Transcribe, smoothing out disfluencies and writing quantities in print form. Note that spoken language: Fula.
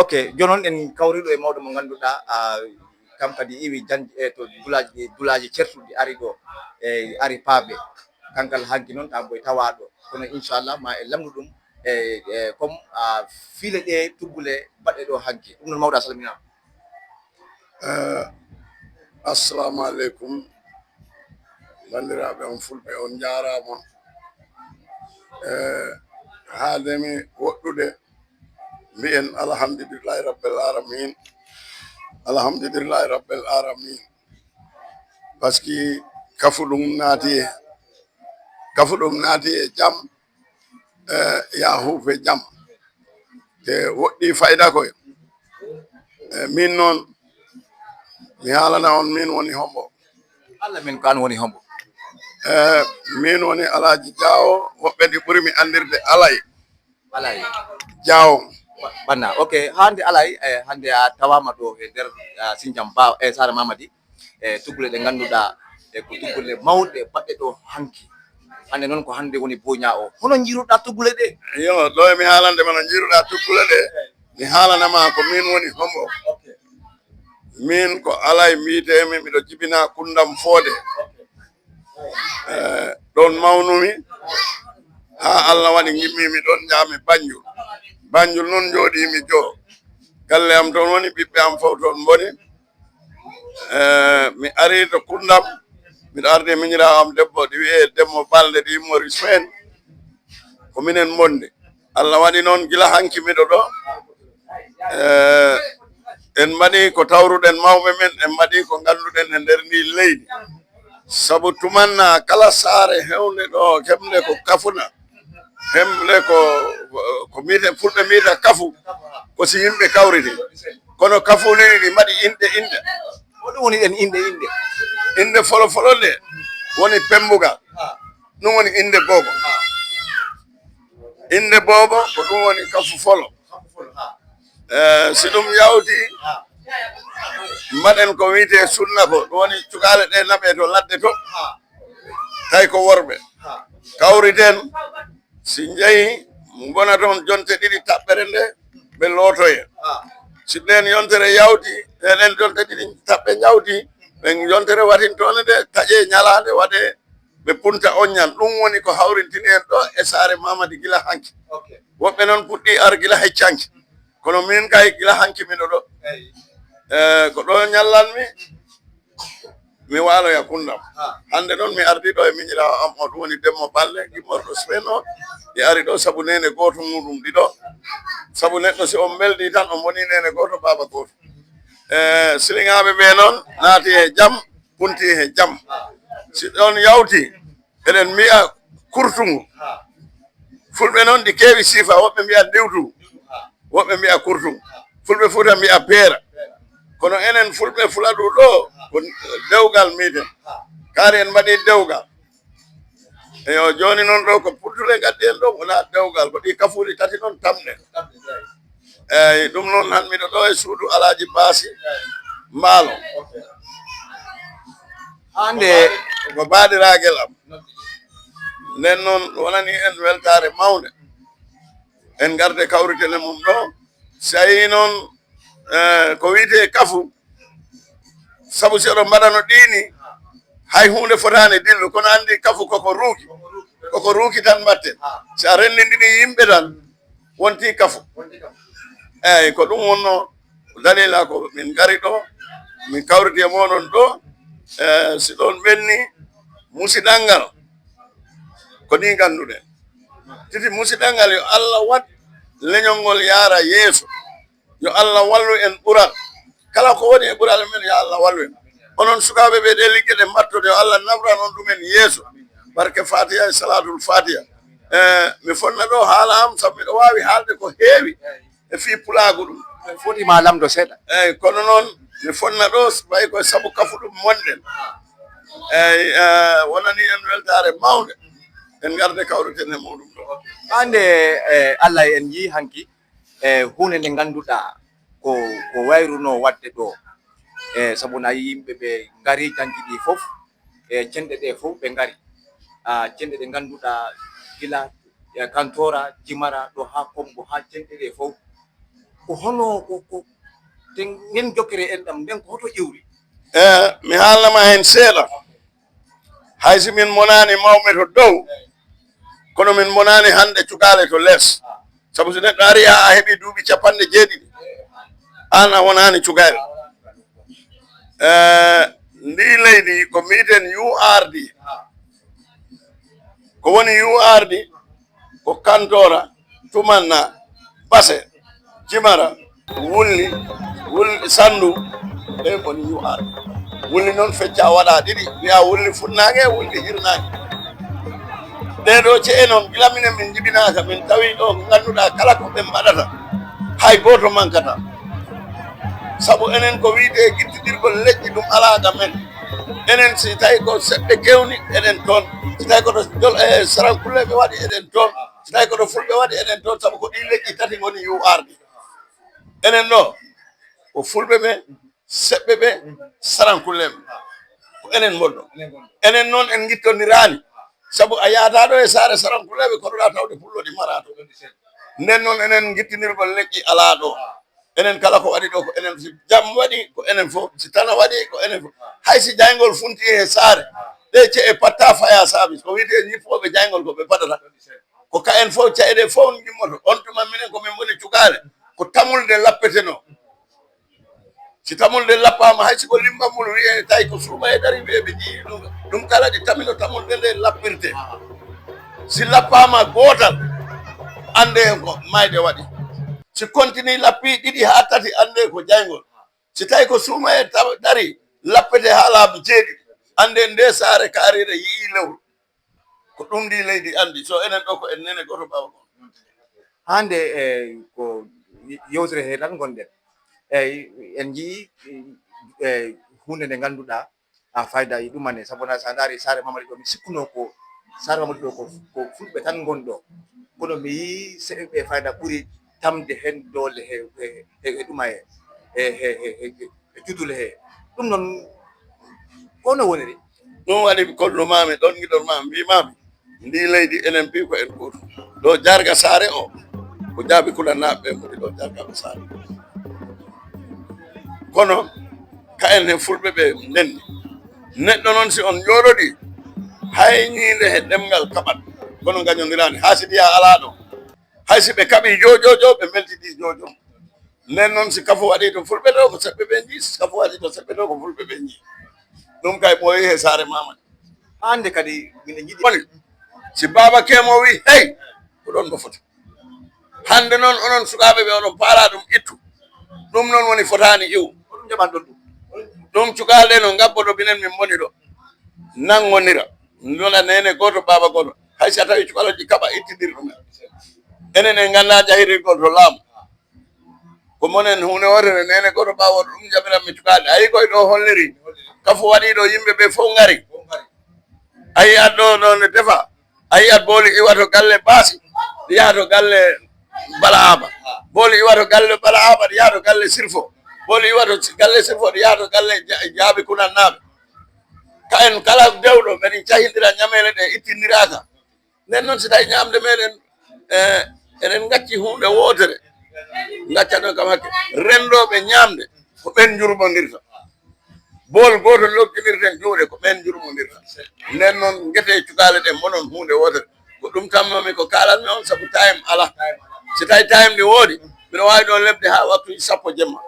ok jonon en kawriɗo e mawɗo mo ganduɗa kam kadi iwi janji to dulaji certuɗi ari ɗo e ari paabe kankal hanki noon ta boy tawaɗo kono inchallah ma e lamɗo ɗum comme fiile ɗe tuggule baɗɗe ɗo hanki ɗum noon mawɗo a salminama. Assalamu alaikum bandiraɓe on fulɓe on jarama haademi woɗɗude mbiyen alhamdulillahi rabbil alamin alhamdulillahi rabbil alamin par ce que kafu ɗum naati e jam ya huufe jam te woɗɗi fayda koye min noon mi haalana on min woni hombo Allah min ko an woni hombo min woni Alaji Diawo woɓɓe ɗi ɓuri mi andirde Alay Diawo banna ok hande Alay hande a tawama ɗo e nder Sindian Ba e Sara Mamadi e tuggule ɗe ganduɗa e ko tuggule mawɗe baɗɗe ɗo hanki hande noon ko hande woni boña o hono jiruɗa tuggule ɗe? Yo ɗo mi haalande mana jiruɗa tuggule ɗe mi haalanama ko min woni hombo min ko Alay mbiyetemi miɗo jibina Kundam Fodé ɗon mawnumi ha Allah waɗi gimmimi ɗon jaami Banjul noon jooɗimi joo galle am toon woni ɓiɓɓe am fof toon boni mi ari to Kundam miɗo arde miñirawo am debbo ɗi wiye Demmo Balde ɗi Maurice Fen ko minen bonde Allah waɗi noon gila hanki miɗo ɗo en mbaɗi ko tawruɗen mawɓe men en mbaɗi ko ganduɗen e nder ndi leydi sabu tumanna kala saare hewnde ɗo hemde ko kafuna hemde ko mbiyete fulɓe mbiyata kafu ko si yimɓe kawriti kono kafunini ɗi mbaɗi inde hoɗum woni ɗen inde folofolo nde woni pembugal ɗum woni inde boobo ko ɗum woni kafu folo si ɗum yawti mbaɗen ko wiyete sunna ko ɗum woni cukale ɗe naɓe to ladde to tawi ko worɓe kawriten si jeeyi gona toon jonte ɗiɗi taɓɓere nde ɓe lootoye si ɗen yontere yawti eɗen jonte ɗiɗi taɓɓe jawti ɓe yontere watintone nde taƴe ñalade waɗe ɓe punta oññan ɗum woni ko hawrintini en ɗo e Saare Mamadi gila hanki woɓɓe noon puɗɗi ar gila heccanki kono min kay gila hanki miɗo ɗo ko ɗo ñallanmi mi waloya Kundam hande noon mi ardi ɗo e miñirawo am o ɗum woni Demmo Balde gimmorɗo Spain o ɗi ari ɗo sabu nene goto muɗum ɗiɗo sabu neɗɗo si on beldi tan on woni nene goto baba goto siliŋaɓe ɓe noon naati e jam punti e jam si ɗon yawti eɗen mbiya kurtugu fulɓe noon ɗi keewi siifa woɓɓe mbiya dewtu woɓɓe mbiya kurtugu fulɓe fuuta mbiya peera kono enen fulɓe Fuladu ɗo ko dewgal mbiiten kaari en mbaɗi dewgal eyo joni noon ɗo ko puttule gaddi en ɗo wona dewgal ko ɗi kafuɗi tati noon tamɗe eyyi ɗum noon han miɗo ɗo e suudu Alaji Baasi Mbaalo hande ko baɗiragel am nden noon wonani en weltare mawde en garde kawritene mum ɗo si ayi noon ko wiyete kafu sabu si oɗon mbaɗano ɗini hay hunde fotani dillu kono andi kafu koko ruuki tan mbatten si a renndindini yimɓe tan wonti kafu eyyi ko ɗum wonno dalila ko min gari ɗo min kawriti e moɗon ɗo si ɗon ɓenni musidal ngal ko ni ganduɗen titi musidal ngal yo Allah wat leñol ngol yaara yeeso yo Allah wallu en ɓural kala ko woni e ɓural men yo Allah wallu en onon sukaɓe ɓe ɗe ligge ɗe mbattoɗe yo Allah nabran on ɗumen yeeso barke Fatiha e salatul Fatiha mi fonna ɗo haala am sabu miɗo wawi haalde ko heewi e fi pulago ɗum foti ma lamdo seeɗa eyyi kono noon mi fonna ɗo way koye saabu kafu ɗum monɗen eyyi wonani en weltare mawde en garde kawritene muɗum ɗo hande Allah en yi hanki hunde nde ganduɗa ko wayruno wadde ɗo sabu na yimɓe ɓe ngari janji ɗi fof e cenɗe ɗe fof ɓe ngari cenɗe ɗe ganduɗa gila kantora jimara ɗo ha Kombo ha cenɗe ɗe fof ko hono ko ten ngeen jokkere en ɗam nden ko hoto ƴewri mi haalnama hen seeɗa haysi min monani mawɓe to dow kono min monani hande cukaale to less sabu so neɗɗo ari a heeɓi duuɓi 90 an a wonani cukaale ndi leydi ko mbiiten URD ko woni URD ko kantora tumanna base jimara wulli sandu ɓe koni URD wulli noon fecca waɗa ɗiɗi wiya wulli funnague wulli hirnague ɗeɗo ce'e noon gila minen min jibinaka min tawi ɗo ko ganduɗa kala ko ɓe mbaɗata hay goto mankata sabu enen ko wiite guittidirgol leƴƴi ɗum alaga men enen si tawi ko seɓɓe kewni eɗen toon si tawi koto sarankulleɓe waɗi eɗen toon si tawi koto fulɓe waɗi eɗen toon sabu ko ɗi leƴƴi tati goni URD enen ɗo ko fulɓe ɓe seɓɓe ɓe sarankulleɓe ko enen gonɗo enen noon en gittodirani sabu a yaata ɗo e saare sarankulleɓe koɗoɗa tawde pullo ɗi mara to nden noon enen gittinirgol leƴƴi ala ɗo enen kala ko waɗi ɗo ko enen si jam waɗi ko enen fof si tana waɗi ko enen fof haysi jaygol funti e saare ɗe ce'e patta faya service ko wiite ñippoɓe jaygol ko ɓe paɗata ko ka en fof caɗe fof jimmoto on tuma minen komin boni cukaale ko tamulde lappeteno si tamulde lappama haysi ko limbamol wiye tawi ko suuma e ɗari wiye ɓe jii ɗum kala ɗi tamino tamulde nde lappirte si lappama gootal ande ko mayde waɗi si continue lappi ɗiɗi ha tati ande ko jaygol si tawi ko suuma e ɗari lappete ha laabi 7 ande nde saare kaarire yii lewru ko ɗum ndi leydi andi so enen ɗo ko en nene goto ɓawa kon hande ko yewtere he tan gonɗen eyyi en jii hunde nde ganduɗa a fayda e ɗumane sabuna sa daari saare Mamady ɗo mi sikkuno ko saare Mamady ɗo ko fulɓe tan gon ɗo kono mi yii seɓeɓe fayda ɓuuri tamde hen doole he ɗuma e judule he ɗum noon kono woniri ɗum waɗi kollumami ɗon guiɗormami mbimami ndi leydi enen mbi ko en goto ɗo jarga saare o ko jaabi kulannaɓe ɓe goni ɗo jargaɓe saare kono ka en he fulɓe ɓe ndenni neɗɗo noon si on jooɗoɗi hay ñiinde he ɗemgal kaɓat kono gañodirani ha si ɗiya ala ɗo haysi ɓe kaɓi jojojo ɓe beltidi jojo nden noon si kafo waɗi to fulɓe ɗo ko seɓɓe ɓe jii si kafo waɗi to seɓɓe ɗo ko fulɓe ɓe jii ɗum kay ɓooyi he saare Mamady hande kadi minen jiiɗi woni si baba kemo wi hey ko ɗon ɗo foti hande noon onon sukaɓe ɓe onon paala ɗum ittu ɗum noon woni fotani iw ɗum jaɓan ɗon ɗum cukalɗe no gabboɗo minen min boni ɗo nangonira nona nene goto baba goto haysi a tawi cukaloji kaɓa ittidir ɗumen enen en ganda jahirirgol to laamu ko monen hunde wotere nene goto ɓawoto ɗum jaɓiran mi cukalɗe ayi koye ɗo holliri kafo waɗi ɗo yimɓe ɓe fof ngari ayi at ɗo ne defa ayi at booli iwato galle baasi ɗi yaha to galle bala aba booli iwato galle bala aba ɗi yaha to galle sirfo booli iwato galle sirfo ɗi yaha to galle jaabi kunannaɓe ka en kala dewɗo ɓeɗi cahidira ñamele ɗe ittindiraka nden noon si tawi ñamde meɗen eɗen gacci hunde wotere gaccaɗo kam hakke rendoɓe ñamde ko ɓen jurmodirta bool goto lokkinirten juuɗe ko ɓen jurmodirta nden noon guete cukale ɗen bonon hunde wotere ko ɗum tammami ko kalanmi on saabu time ala si tawi time ndi woodi mbiɗa wawi ɗo lebde ha waktuji 10 jemma